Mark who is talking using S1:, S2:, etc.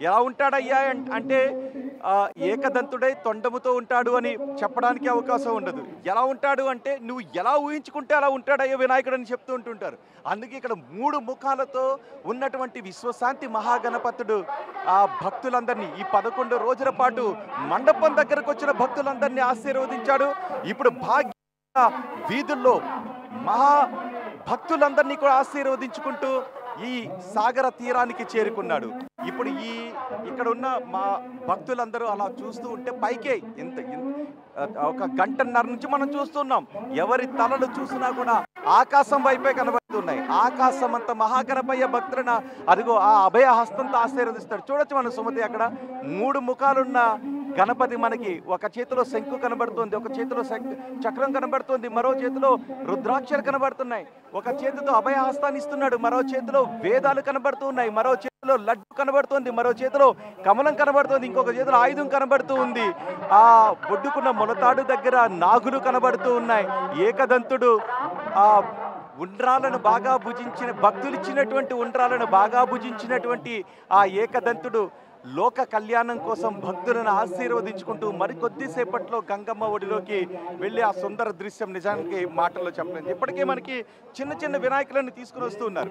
S1: ఎలా ఉంటాడయ్యా అంటే ఏకదంతుడై తొండముతో ఉంటాడు అని చెప్పడానికి అవకాశం ఉండదు. ఎలా ఉంటాడు అంటే నువ్వు ఎలా ఊహించుకుంటే అలా ఉంటాడయ్యా వినాయకుడు అని చెప్తూ ఉంటుంటారు. అందుకే ఇక్కడ 3 ముఖాలతో ఉన్నటువంటి విశ్వశాంతి మహాగణపతుడు ఆ భక్తులందరినీ ఈ 11 రోజుల పాటు మండపం దగ్గరకు వచ్చిన భక్తులందరినీ ఆశీర్వదించాడు. ఇప్పుడు భాగ్య వీధుల్లో మహా భక్తులందరినీ కూడా ఆశీర్వదించుకుంటూ ఈ సాగర తీరానికి చేరుకున్నాడు. ఇప్పుడు ఇక్కడ ఉన్న మా భక్తులందరూ అలా చూస్తూ ఉంటే పైకే ఒక గంటన్నర నుంచి మనం చూస్తున్నాం. ఎవరి తలలు చూసినా కూడా ఆకాశం వైపే కనబడుతున్నాయి. ఆకాశం అంత మహాగణపయ్య భక్తులను అదిగో ఆ అభయ హస్తంతో ఆశీర్వదిస్తాడు. చూడొచ్చు మన సుమతి అక్కడ 3 ముఖాలున్న గణపతి మనకి ఒక చేతిలో శంకు కనబడుతుంది, ఒక చేతిలో చక్రం కనబడుతుంది, మరో చేతిలో రుద్రాక్షలు కనబడుతున్నాయి, ఒక చేతితో అభయహస్తాన్ని ఇస్తున్నాడు, మరో చేతిలో వేదాలు కనబడుతూ ఉన్నాయి, మరో చేతిలో లడ్డు కనబడుతుంది, మరో చేతిలో కమలం కనబడుతుంది, ఇంకొక చేతిలో ఆయుధం కనబడుతూ ఉంది. ఆ బొడ్డుకున్న మొలతాడు దగ్గర నాగులు కనబడుతూ ఉన్నాయి. ఏకదంతుడు ఆ ఉండ్రాలను బాగా భుజించిన భక్తులిచ్చినటువంటి ఉండ్రాలను బాగా భుజించినటువంటి ఆ ఏకదంతుడు లోక కళ్యాణం కోసం భక్తులను ఆశీర్వదించుకుంటూ మరికొద్దిసేపట్లో గంగమ్మ ఒడిలోకి వెళ్ళి ఆ సుందర దృశ్యం నిజానికి మాటల్లో చెప్పలేదు. ఇప్పటికే మనకి చిన్న చిన్న వినాయకులను తీసుకుని వస్తూ ఉన్నారు.